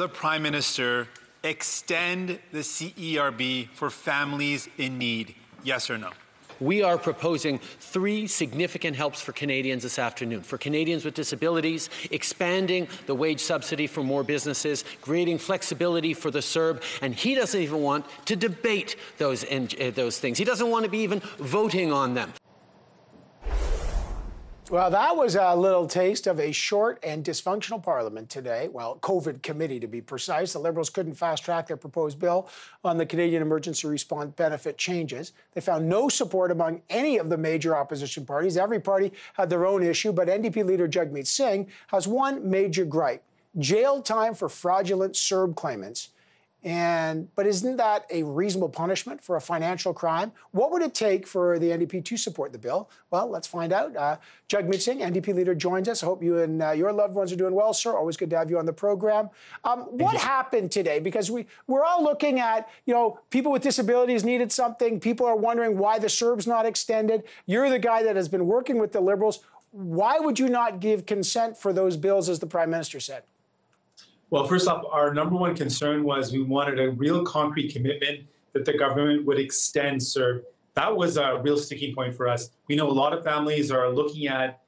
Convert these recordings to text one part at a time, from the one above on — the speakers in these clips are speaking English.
the Prime Minister extend the CERB for families in need? Yes or no? We are proposing 3 significant helps for Canadians this afternoon. For Canadians with disabilities, expanding the wage subsidy for more businesses, creating flexibility for the CERB, and he doesn't even want to debate those things. He doesn't want to be even voting on them. Well, that was a little taste of a short and dysfunctional parliament today. Well, COVID committee to be precise. The Liberals couldn't fast-track their proposed bill on the Canadian Emergency Response Benefit changes. They found no support among any of the major opposition parties. Every party had their own issue, but NDP Leader Jagmeet Singh has one major gripe: jail time for fraudulent CERB claimants. But isn't that a reasonable punishment for a financial crime? What would it take for the NDP to support the bill? Well, let's find out. Jagmeet Singh, NDP leader, joins us. I hope you and your loved ones are doing well, sir. Always good to have you on the program. What happened today? Because we're all looking at, people with disabilities needed something. People are wondering why the CERB's not extended. You're the guy that has been working with the Liberals. Why would you not give consent for those bills, as the Prime Minister said? Well, first off, our number one concern was we wanted a real concrete commitment that the government would extend CERB. That was a real sticking point for us. We know a lot of families are looking at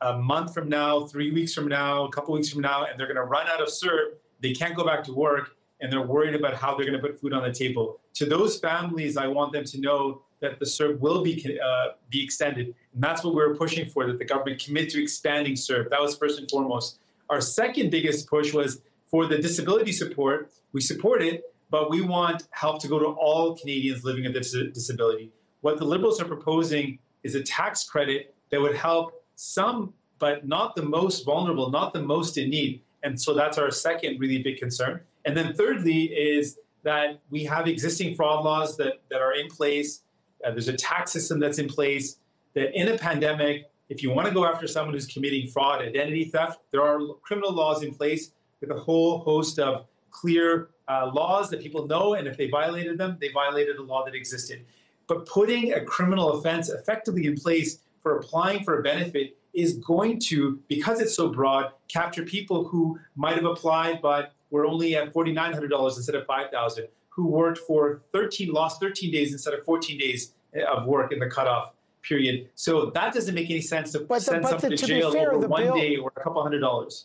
a month from now, 3 weeks from now, a couple weeks from now, and they're going to run out of CERB. They can't go back to work, and they're worried about how they're going to put food on the table. To those families, I want them to know that the CERB will be extended. And that's what we're pushing for, that the government commit to expanding CERB. That was first and foremost. Our second biggest push was for the disability support. We support it, but we want help to go to all Canadians living with a disability. What the Liberals are proposing is a tax credit that would help some, but not the most vulnerable, not the most in need. And so that's our second really big concern. And then thirdly is that we have existing fraud laws that are in place. There's a tax system that's in place, that in a pandemic, if you want to go after someone who's committing fraud, identity theft, there are criminal laws in place with a whole host of clear laws that people know, and if they violated them, they violated a law that existed. But putting a criminal offense effectively in place for applying for a benefit is going to, because it's so broad, capture people who might have applied but were only at $4,900 instead of $5,000, who worked for lost 13 days instead of 14 days of work in the cutoff period. So that doesn't make any sense to send someone to jail over 1 day or a couple $100s.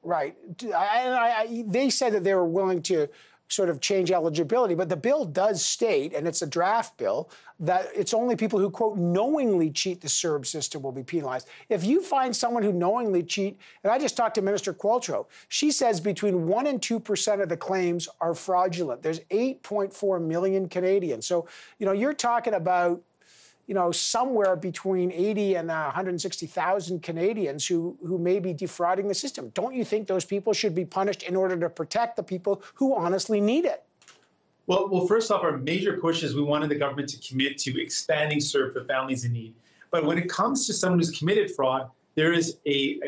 Right. They said that they were willing to sort of change eligibility, but the bill does state, and it's a draft bill, that it's only people who, quote, knowingly cheat the CERB system will be penalized. If you find someone who knowingly cheat, and I just talked to Minister Qualtrough, she says between 1% and 2% of the claims are fraudulent. There's 8.4 million Canadians. So, you're talking about somewhere between 80 and 160,000 Canadians who may be defrauding the system. Don't you think those people should be punished in order to protect the people who honestly need it? Well, first off, our major push is we wanted the government to commit to expanding CERB for families in need. But when it comes to someone who's committed fraud, there is a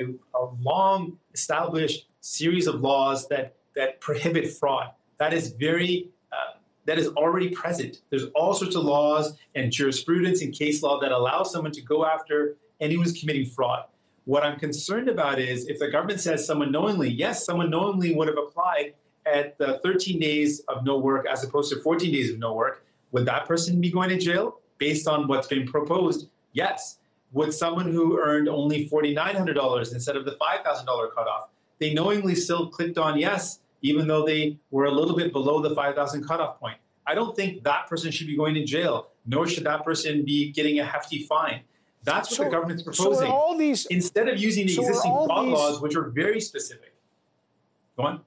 long established series of laws that prohibit fraud. That is already present. There's all sorts of laws and jurisprudence and case law that allow someone to go after anyone who's committing fraud. What I'm concerned about is if the government says someone knowingly, yes, someone knowingly would have applied at the 13 days of no work as opposed to 14 days of no work, would that person be going to jail based on what's been proposed? Yes. Would someone who earned only $4,900 instead of the $5,000 cutoff, they knowingly still clicked on yes, even though they were a little bit below the 5,000 cutoff point? I don't think that person should be going to jail, nor should that person be getting a hefty fine. That's what the government's proposing. Instead of using the existing fraud laws, which are very specific. Go on.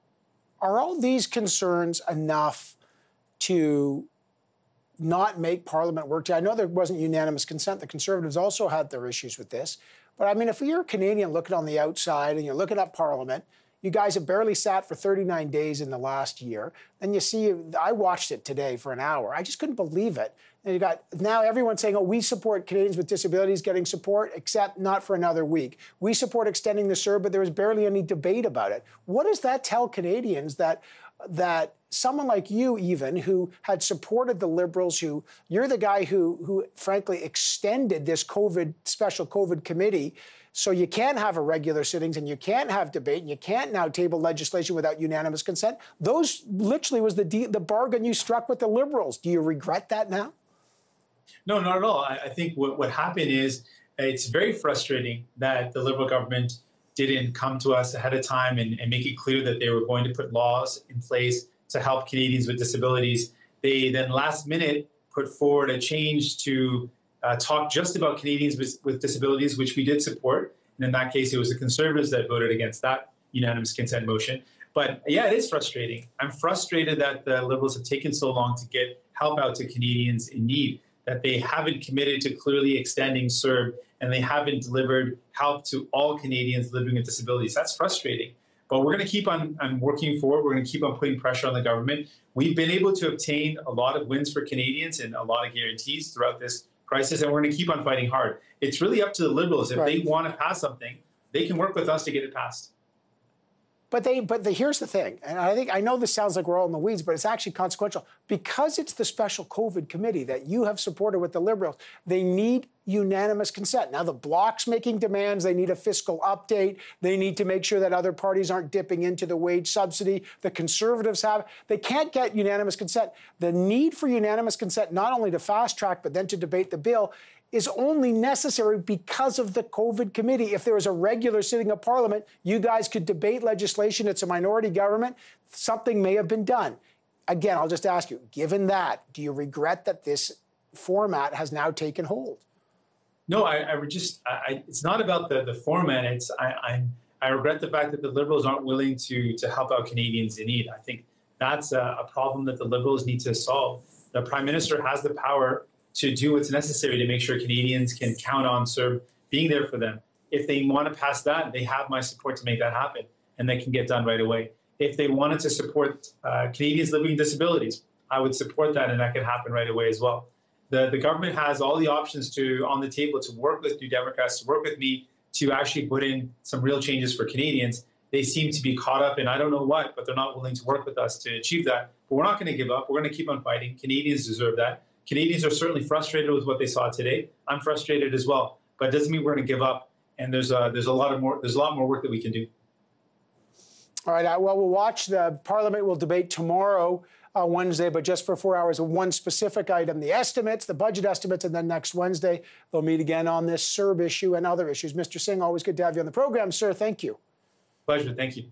Are all these concerns enough to not make Parliament work? I know there wasn't unanimous consent. The Conservatives also had their issues with this. But I mean, if you're a Canadian looking on the outside and you're looking at Parliament, you guys have barely sat for 39 days in the last year. Then you see, I watched it today for an hour. I just couldn't believe it. And you got now everyone saying, oh, we support Canadians with disabilities getting support, except not for another week. We support extending the CERB, but there was barely any debate about it. What does that tell Canadians that that someone like you, even, who had supported the Liberals, you're the guy who frankly extended this special COVID committee, so you can't have irregular sittings and you can't have debate and you can't now table legislation without unanimous consent. Those literally was the bargain you struck with the Liberals. Do you regret that now? No, not at all. I think what happened is it's very frustrating that the Liberal government didn't come to us ahead of time and make it clear that they were going to put laws in place to help Canadians with disabilities. They then last minute put forward a change to talk just about Canadians with disabilities, which we did support. And in that case, it was the Conservatives that voted against that unanimous consent motion. But yeah, it is frustrating. I'm frustrated that the Liberals have taken so long to get help out to Canadians in need, that they haven't committed to clearly extending CERB, and they haven't delivered help to all Canadians living with disabilities. That's frustrating. But we're going to keep on working forward. We're going to keep on putting pressure on the government. We've been able to obtain a lot of wins for Canadians and a lot of guarantees throughout this crisis, and we're going to keep on fighting hard. It's really up to the Liberals. If they want to pass something, they can work with us to get it passed. But here's the thing, and I know this sounds like we're all in the weeds, but it's actually consequential. Because it's the special COVID committee that you have supported with the Liberals, they need unanimous consent. Now, the Bloc's making demands. They need a fiscal update. They need to make sure that other parties aren't dipping into the wage subsidy. The Conservatives have. They can't get unanimous consent. The need for unanimous consent, not only to fast track, but then to debate the bill, is only necessary because of the COVID committee. If there was a regular sitting of Parliament, you guys could debate legislation. It's a minority government. Something may have been done. Again, I'll just ask you, given that, do you regret that this format has now taken hold? No, it's not about the format. I regret the fact that the Liberals aren't willing to help out Canadians in need. I think that's a problem that the Liberals need to solve. The Prime Minister has the power to do what's necessary to make sure Canadians can count on CERB being there for them. If they want to pass that, they have my support to make that happen, and that can get done right away. If they wanted to support Canadians living with disabilities, I would support that, and that can happen right away as well. The government has all the options on the table to work with New Democrats, to work with me, to actually put in some real changes for Canadians. They seem to be caught up in I don't know what, but they're not willing to work with us to achieve that. But we're not going to give up. We're going to keep on fighting. Canadians deserve that. Canadians are certainly frustrated with what they saw today. I'm frustrated as well, but it doesn't mean we're going to give up. And there's a lot more work that we can do. All right. Well, we'll watch. The Parliament will debate tomorrow, Wednesday, but just for 4 hours of one specific item: the estimates, the budget estimates, and then next Wednesday they'll meet again on this CERB issue and other issues. Mr. Singh, always good to have you on the program, sir. Thank you. Pleasure. Thank you.